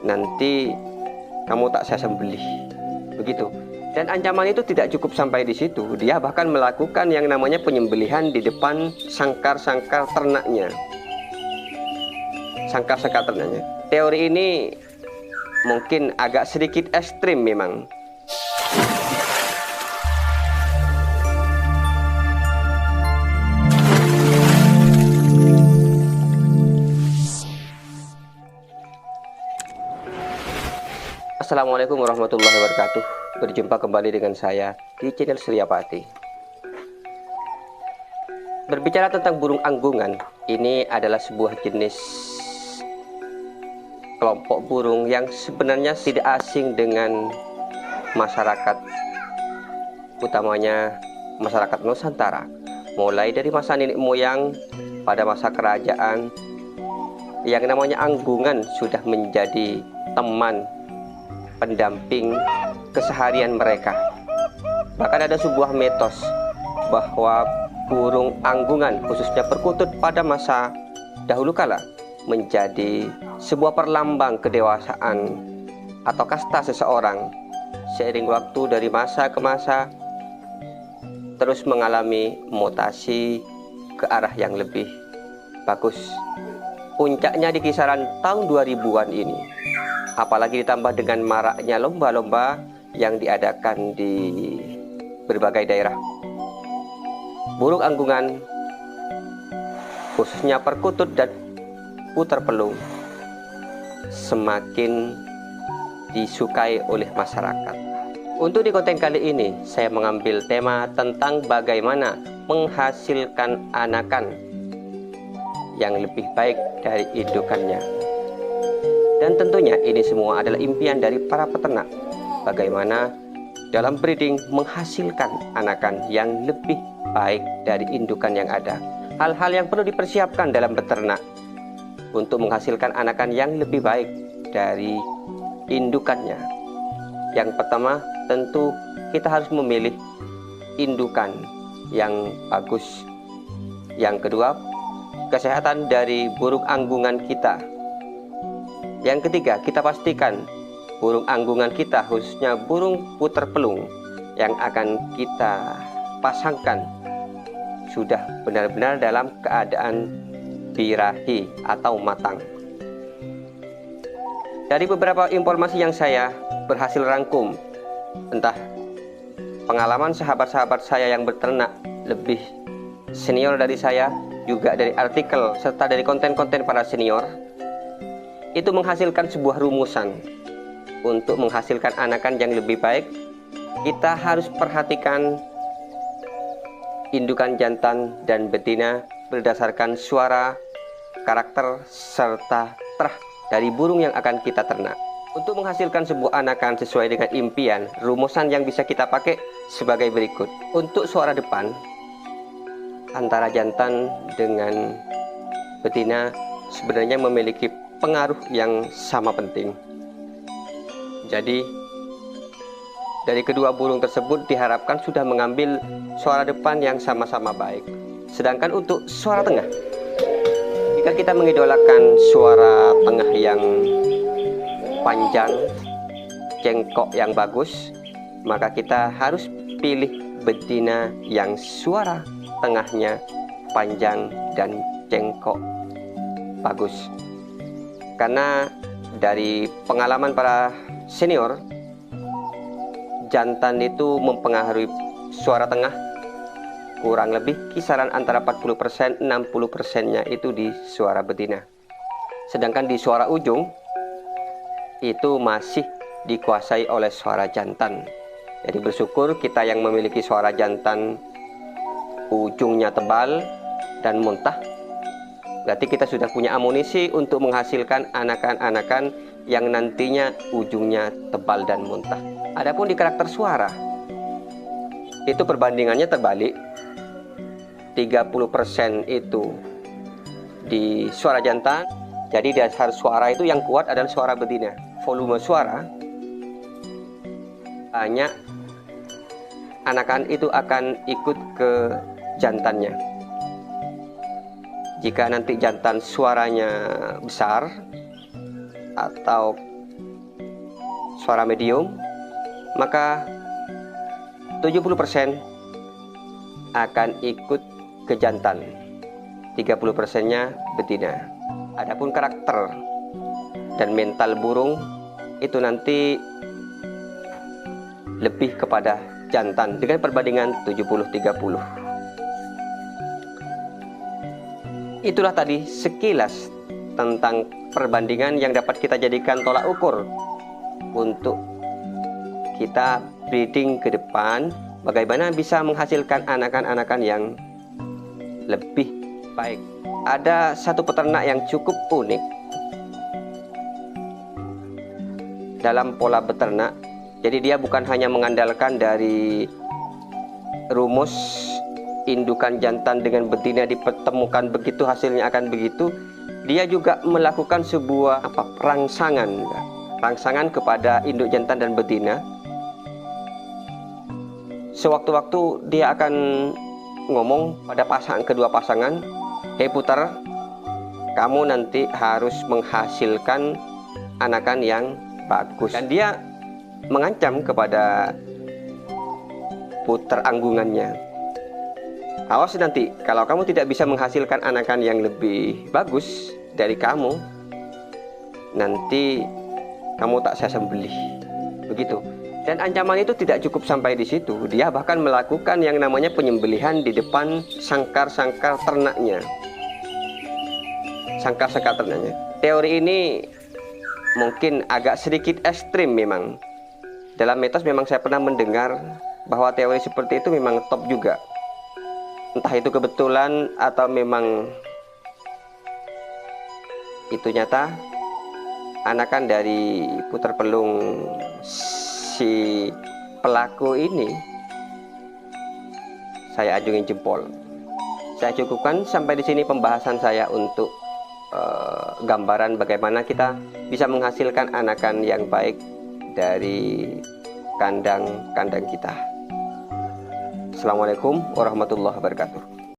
nanti kamu tak saya sembelih. Begitu. Dan ancaman itu tidak cukup sampai di situ. Dia bahkan melakukan yang namanya penyembelihan di depan sangkar-sangkar ternaknya. Sangkar-sangkar ternaknya. Teori ini mungkin agak sedikit ekstrim memang. Assalamualaikum warahmatullahi wabarakatuh. Berjumpa kembali dengan saya di channel Suryapati. Berbicara tentang burung anggungan, ini adalah sebuah jenis kelompok burung yang sebenarnya tidak asing dengan masyarakat, utamanya masyarakat Nusantara. Mulai dari masa nenek moyang, pada masa kerajaan, yang namanya anggungan sudah menjadi teman pendamping keseharian mereka. Bahkan ada sebuah mitos bahwa burung anggungan, khususnya perkutut pada masa dahulu kala, menjadi sebuah perlambang kedewasaan atau kasta seseorang. Seiring waktu dari masa ke masa terus mengalami mutasi ke arah yang lebih bagus. Puncaknya di kisaran tahun 2000-an ini, apalagi ditambah dengan maraknya lomba-lomba yang diadakan di berbagai daerah. Burung anggungan, khususnya perkutut dan puter pelung, semakin disukai oleh masyarakat. Untuk di konten kali ini, saya mengambil tema tentang bagaimana menghasilkan anakan yang lebih baik dari indukannya. Dan tentunya ini semua adalah impian dari para peternak, bagaimana dalam breeding menghasilkan anakan yang lebih baik dari indukan yang ada. Hal-hal yang perlu dipersiapkan dalam beternak untuk menghasilkan anakan yang lebih baik dari indukannya. Yang pertama, tentu kita harus memilih indukan yang bagus. Yang kedua, kesehatan dari burung anggungan kita. Yang ketiga, kita pastikan burung anggungan kita, khususnya burung puter pelung yang akan kita pasangkan, sudah benar-benar dalam keadaan birahi atau matang. Dari beberapa informasi yang saya berhasil rangkum, entah pengalaman sahabat-sahabat saya yang beternak lebih senior dari saya, juga dari artikel serta dari konten-konten para senior, itu menghasilkan sebuah rumusan. Untuk menghasilkan anakan yang lebih baik, kita harus perhatikan indukan jantan dan betina berdasarkan suara, karakter, serta terah dari burung yang akan kita ternak. Untuk menghasilkan sebuah anakan sesuai dengan impian, rumusan yang bisa kita pakai sebagai berikut. Untuk suara depan, antara jantan dengan betina sebenarnya memiliki pengaruh yang sama penting. Jadi dari kedua burung tersebut diharapkan sudah mengambil suara depan yang sama-sama baik. Sedangkan untuk suara tengah, jika kita mengidolakan suara tengah yang panjang, cengkok yang bagus, maka kita harus pilih betina yang suara tengahnya panjang dan cengkok bagus. Karena dari pengalaman para senior, jantan itu mempengaruhi suara tengah kurang lebih kisaran antara 40%, 60%-nya itu di suara betina. Sedangkan di suara ujung itu masih dikuasai oleh suara jantan. Jadi bersyukur kita yang memiliki suara jantan ujungnya tebal dan muntah, berarti kita sudah punya amunisi untuk menghasilkan anakan-anakan yang nantinya ujungnya tebal dan muntah. Adapun di karakter suara, itu perbandingannya terbalik. 30% itu di suara jantan. Jadi dasar suara itu yang kuat adalah suara betina. Volume suara banyak, anakan itu akan ikut ke jantannya. Jika nanti jantan suaranya besar atau suara medium, maka 70% akan ikut ke jantan, 30%-nya betina. Adapun karakter dan mental burung itu nanti lebih kepada jantan dengan perbandingan 70-30. Itulah tadi sekilas tentang perbandingan yang dapat kita jadikan tolak ukur untuk kita breeding ke depan, bagaimana bisa menghasilkan anakan-anakan yang lebih baik. Ada satu peternak yang cukup unik dalam pola beternak. Jadi dia bukan hanya mengandalkan dari rumus indukan jantan dengan betina dipertemukan begitu hasilnya akan begitu. Dia juga melakukan sebuah rangsangan kepada induk jantan dan betina. Sewaktu-waktu dia akan ngomong pada kedua pasangan, "Hei puter, kamu nanti harus menghasilkan anakan yang bagus." Dan dia mengancam kepada puter anggungannya, "Awas nanti kalau kamu tidak bisa menghasilkan anakan yang lebih bagus dari kamu, nanti kamu tak saya sembelih." Begitu. Dan ancaman itu tidak cukup sampai di situ. Dia bahkan melakukan yang namanya penyembelihan di depan sangkar-sangkar ternaknya. Sangkar-sangkar ternaknya. Teori ini mungkin agak sedikit ekstrim memang. Dalam mitos memang saya pernah mendengar bahwa teori seperti itu memang top juga. Entah itu kebetulan atau memang itu nyata, anakan dari puter pelung si pelaku ini saya ajungin jempol. Saya cukupkan sampai di sini pembahasan saya untuk gambaran bagaimana kita bisa menghasilkan anakan yang baik dari kandang-kandang kita. Assalamualaikum warahmatullahi wabarakatuh.